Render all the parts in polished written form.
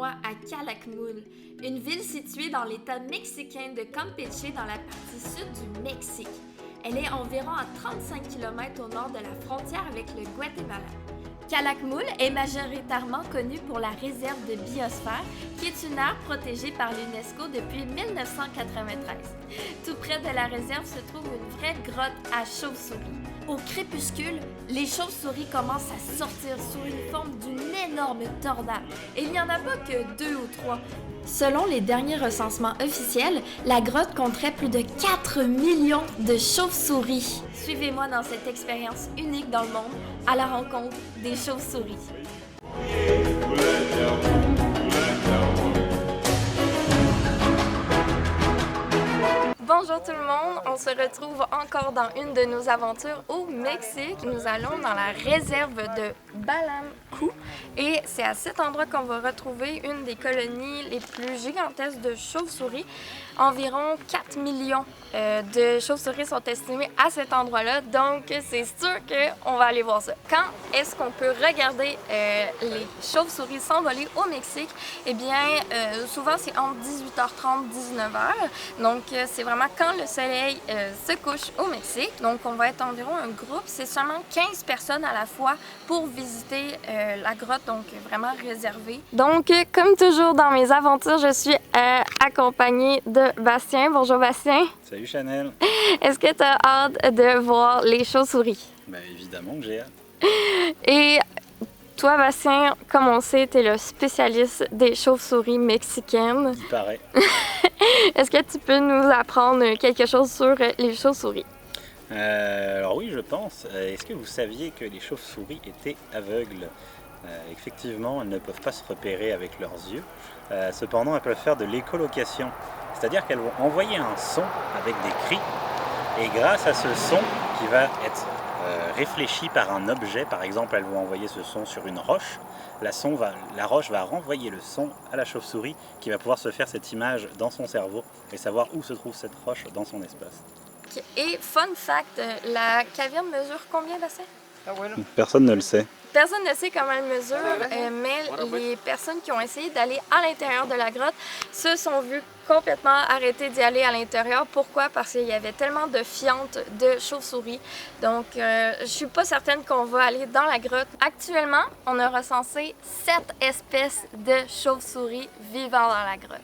moi à Calakmul, une ville située dans l'État mexicain de Campeche dans la partie sud du Mexique. Elle est environ à 35 km au nord de la frontière avec le Guatemala. Calakmul est majoritairement connue pour la réserve de biosphère, qui est une aire protégée par l'UNESCO depuis 1993. Tout près de la réserve se trouve une vraie grotte à chauves-souris. Au crépuscule, les chauves-souris commencent à sortir sous une forme d'une énorme tornade. Et il n'y en a pas que 2 ou 3. Selon les derniers recensements officiels, la grotte compterait plus de 4 millions de chauves-souris. Suivez-moi dans cette expérience unique dans le monde, à la rencontre des chauves-souris. Bonjour tout le monde, on se retrouve encore dans une de nos aventures au Mexique. Nous allons dans la réserve de Balamcu et c'est à cet endroit qu'on va retrouver une des colonies les plus gigantesques de chauves-souris. Environ 4 millions de chauves-souris sont estimées à cet endroit-là, donc c'est sûr qu'on va aller voir ça. Quand est-ce qu'on peut regarder les chauves-souris s'envoler au Mexique? Eh bien, souvent c'est entre 18h30 et 19h, donc c'est vraiment quand le soleil se couche au Mexique. Donc on va être environ un groupe, c'est seulement 15 personnes à la fois pour visiter la grotte, donc vraiment réservée. Donc comme toujours dans mes aventures, je suis accompagnée de Bastien. Bonjour Bastien. Salut Chanel. Est-ce que tu as hâte de voir les chauves-souris? Ben évidemment que j'ai hâte. Et toi Bastien, comme on sait, tu es le spécialiste des chauves-souris mexicaines. Il paraît. Est-ce que tu peux nous apprendre quelque chose sur les chauves-souris? Alors oui, je pense. Est-ce que vous saviez que les chauves-souris étaient aveugles? Effectivement, elles ne peuvent pas se repérer avec leurs yeux. Cependant, elles peuvent faire de l'écholocation. C'est-à-dire qu'elles vont envoyer un son avec des cris. Et grâce à ce son qui va être réfléchi par un objet, par exemple, elles vont envoyer ce son sur une roche. La roche va renvoyer le son à la chauve-souris qui va pouvoir se faire cette image dans son cerveau et savoir où se trouve cette roche dans son espace. Et fun fact, la caverne mesure combien, Bastien? Personne ne le sait. Personne ne sait comment elle mesure, mais les personnes qui ont essayé d'aller à l'intérieur de la grotte se sont vues complètement arrêter d'y aller à l'intérieur. Pourquoi? Parce qu'il y avait tellement de fientes de chauves-souris. Donc, je suis pas certaine qu'on va aller dans la grotte. Actuellement, on a recensé 7 espèces de chauves-souris vivant dans la grotte.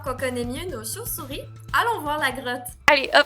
On connaît mieux nos chauves-souris, allons voir la grotte. Allez, hop!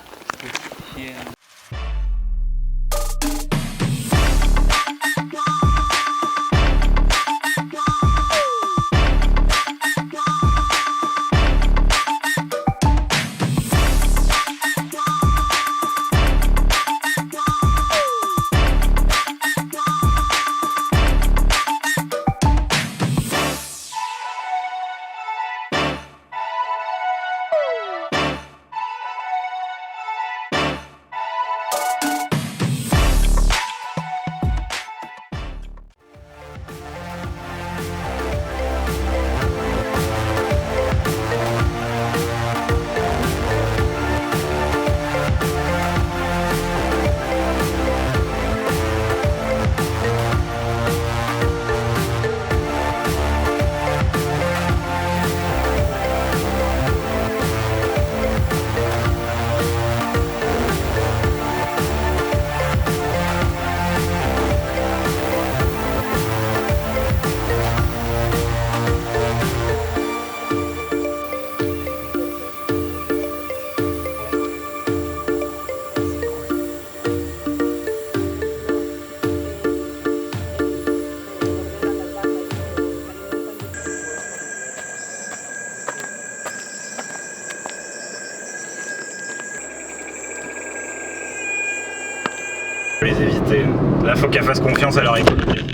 Faut les éviter. Là, faut qu'elle fasse confiance à leur écolocation.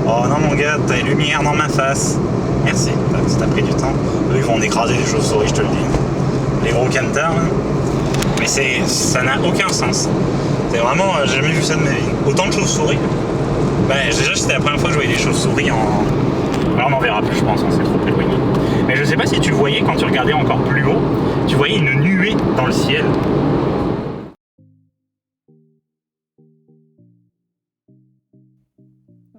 Oh non mon gars, t'as les lumières dans ma face. Merci, ça t'a pris du temps. Eux ils vont écraser les chauves-souris, je te le dis. Les gros cantards, hein. Mais ça n'a aucun sens. C'est vraiment, j'ai jamais vu ça de ma vie. Autant de chauves-souris. Déjà c'était la première fois que je voyais des chauves-souris en... Là on n'en verra plus je pense, on s'est trop éloigné. Mais je sais pas si tu voyais quand tu regardais encore plus haut, tu voyais une nuée dans le ciel.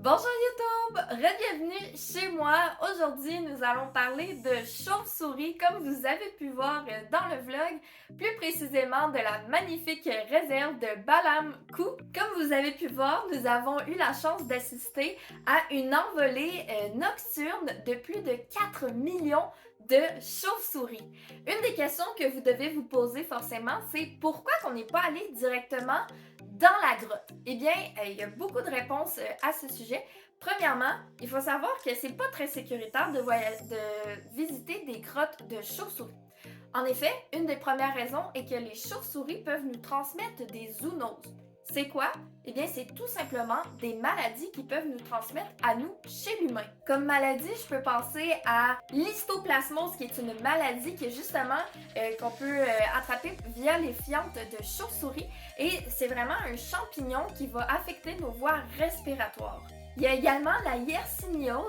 Bonjour YouTube, bienvenue chez moi. Aujourd'hui, nous allons parler de chauves-souris, comme vous avez pu voir dans le vlog, plus précisément de la magnifique réserve de Balam-Cou. Comme vous avez pu voir, nous avons eu la chance d'assister à une envolée nocturne de plus de 4 millions de chauves-souris. Une des questions que vous devez vous poser forcément, c'est pourquoi qu'on n'est pas allé directement dans la grotte? Eh bien, il y a beaucoup de réponses à ce sujet. Premièrement, il faut savoir que c'est pas très sécuritaire de visiter des grottes de chauves-souris. En effet, une des premières raisons est que les chauves-souris peuvent nous transmettre des zoonoses. C'est quoi? Eh bien, c'est tout simplement des maladies qui peuvent nous transmettre à nous chez l'humain. Comme maladie, je peux penser à l'histoplasmose, qui est une maladie qui est justement qu'on peut attraper via les fientes de chauve-souris. Et c'est vraiment un champignon qui va affecter nos voies respiratoires. Il y a également la yersinia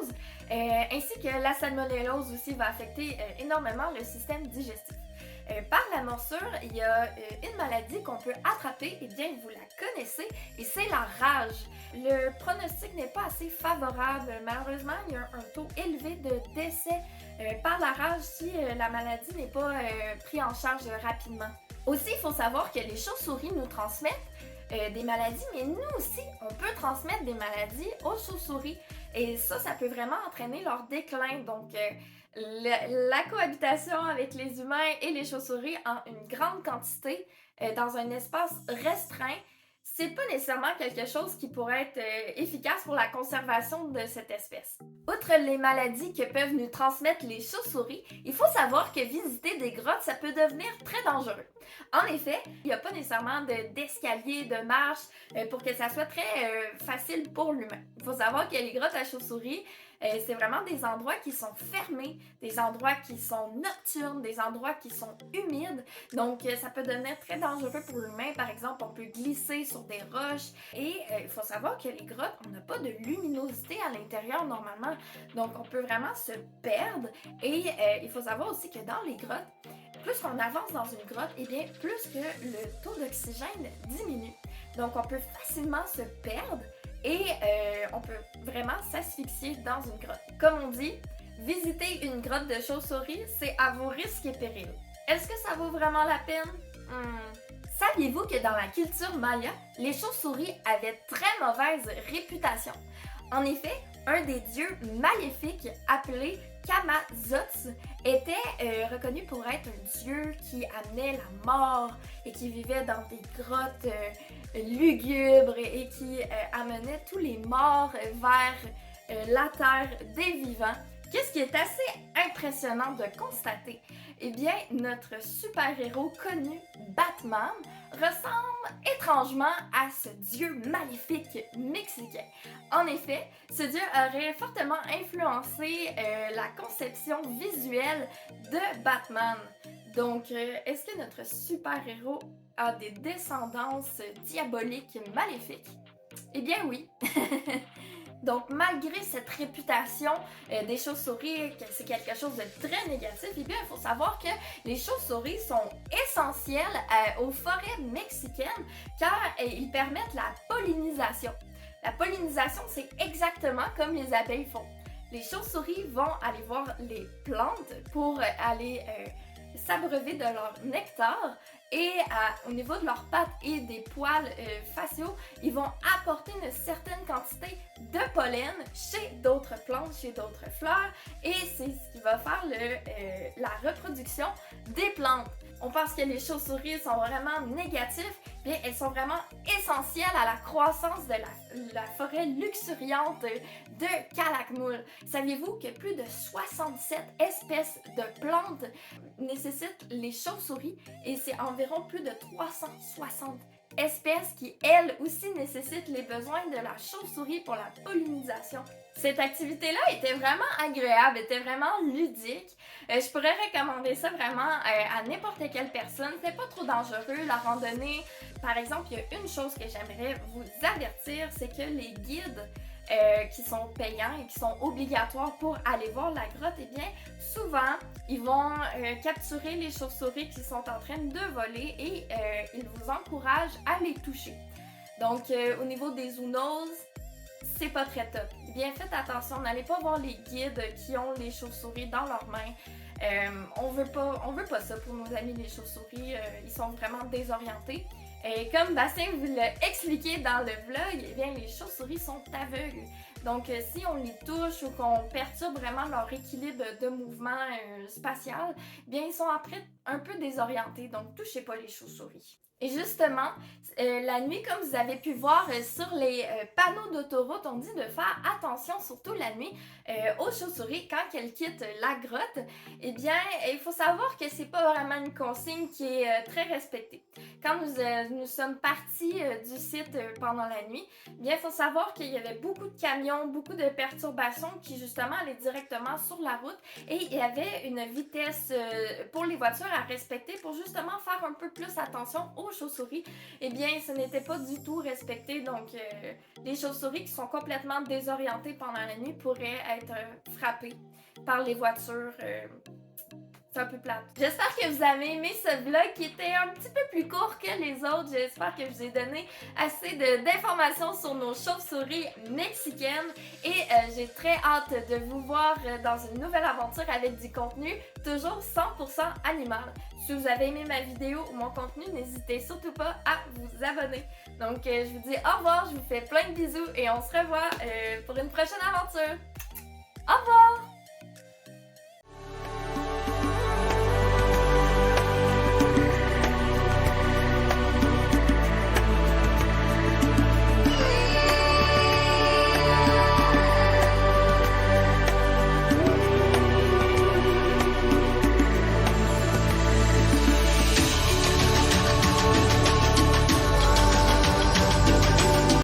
ainsi que la salmonellose aussi va affecter énormément le système digestif. Par la morsure, il y a une maladie qu'on peut attraper, et bien vous la connaissez, et c'est la rage. Le pronostic n'est pas assez favorable. Malheureusement, il y a un taux élevé de décès par la rage si la maladie n'est pas prise en charge rapidement. Aussi, il faut savoir que les chauves-souris nous transmettent des maladies, mais nous aussi, on peut transmettre des maladies aux chauves-souris. Et ça peut vraiment entraîner leur déclin. Donc, la cohabitation avec les humains et les chauves-souris en une grande quantité dans un espace restreint, c'est pas nécessairement quelque chose qui pourrait être efficace pour la conservation de cette espèce. Outre les maladies que peuvent nous transmettre les chauves-souris, il faut savoir que visiter des grottes, ça peut devenir très dangereux. En effet, il n'y a pas nécessairement d'escalier, de marche pour que ça soit très facile pour l'humain. Il faut savoir que les grottes à chauves-souris, c'est vraiment des endroits qui sont fermés, des endroits qui sont nocturnes, des endroits qui sont humides. Donc, ça peut devenir très dangereux pour l'humain. Par exemple, on peut glisser sur des roches. Et il faut savoir que les grottes, on n'a pas de luminosité à l'intérieur normalement. Donc, on peut vraiment se perdre. Et il faut savoir aussi que dans les grottes, plus qu'on avance dans une grotte, eh bien, plus que le taux d'oxygène diminue. Donc, on peut facilement se perdre. Et on peut vraiment s'asphyxier dans une grotte. Comme on dit, visiter une grotte de chauves-souris, c'est à vos risques et périls. Est-ce que ça vaut vraiment la peine? Saviez-vous que dans la culture maya, les chauves-souris avaient très mauvaise réputation? En effet, un des dieux maléfiques appelé Camazotz était reconnu pour être un dieu qui amenait la mort et qui vivait dans des grottes lugubres et qui amenait tous les morts vers la terre des vivants. Qu'est-ce qui est assez impressionnant de constater? Eh bien, notre super-héros connu, Batman, ressemble étrangement à ce dieu maléfique mexicain. En effet, ce dieu aurait fortement influencé la conception visuelle de Batman. Donc, est-ce que notre super-héros a des descendances diaboliques maléfiques? Eh bien oui! Donc, malgré cette réputation des chauves-souris, que c'est quelque chose de très négatif, eh bien, il faut savoir que les chauves-souris sont essentielles aux forêts mexicaines car ils permettent la pollinisation. La pollinisation, c'est exactement comme les abeilles font. Les chauves-souris vont aller voir les plantes pour aller s'abreuver de leur nectar et au niveau de leurs pattes et des poils faciaux, ils vont apporter une certaine quantité de pollen chez d'autres plantes, chez d'autres fleurs et c'est ce qui va faire la reproduction des plantes. on pense que les chauves-souris sont vraiment négatifs, bien elles sont vraiment essentielles à la croissance de la forêt luxuriante de Calakmul. Saviez-vous que plus de 67 espèces de plantes nécessitent les chauves-souris et c'est environ plus de 360 espèces qui, elles aussi, nécessitent les besoins de la chauve-souris pour la pollinisation. Cette activité-là était vraiment agréable, était vraiment ludique. Je pourrais recommander ça vraiment à n'importe quelle personne. C'était pas trop dangereux, la randonnée. Par exemple, il y a une chose que j'aimerais vous avertir, c'est que les guides qui sont payants et qui sont obligatoires pour aller voir la grotte, eh bien, souvent, ils vont capturer les chauves-souris qui sont en train de voler et ils vous encouragent à les toucher. Donc, au niveau des zoonoses, c'est pas très top. Bien, faites attention, n'allez pas voir les guides qui ont les chauves-souris dans leurs mains. On veut pas ça pour nos amis les chauves-souris, ils sont vraiment désorientés. Et comme Bastien vous l'a expliqué dans le vlog, eh bien les chauves-souris sont aveugles. Donc si on les touche ou qu'on perturbe vraiment leur équilibre de mouvement spatial, eh bien ils sont après un peu désorientés, donc touchez pas les chauves-souris. Et justement, la nuit, comme vous avez pu voir sur les panneaux d'autoroute, on dit de faire attention, surtout la nuit, aux chauves-souris quand elles quittent la grotte. Eh bien, il faut savoir que c'est pas vraiment une consigne qui est très respectée. Quand nous sommes partis du site pendant la nuit, eh bien, il faut savoir qu'il y avait beaucoup de camions, beaucoup de perturbations qui justement allaient directement sur la route et il y avait une vitesse pour les voitures à respecter pour justement faire un peu plus attention aux chauves-souris. Eh bien, ce n'était pas du tout respecté, donc les chauves-souris qui sont complètement désorientées pendant la nuit pourraient être frappées par les voitures. C'est un peu plate. J'espère que vous avez aimé ce vlog qui était un petit peu plus court que les autres. J'espère que je vous ai donné assez d'informations sur nos chauves-souris mexicaines. Et j'ai très hâte de vous voir dans une nouvelle aventure avec du contenu toujours 100% animal. Si vous avez aimé ma vidéo ou mon contenu, n'hésitez surtout pas à vous abonner. Donc je vous dis au revoir, je vous fais plein de bisous et on se revoit pour une prochaine aventure. Au revoir!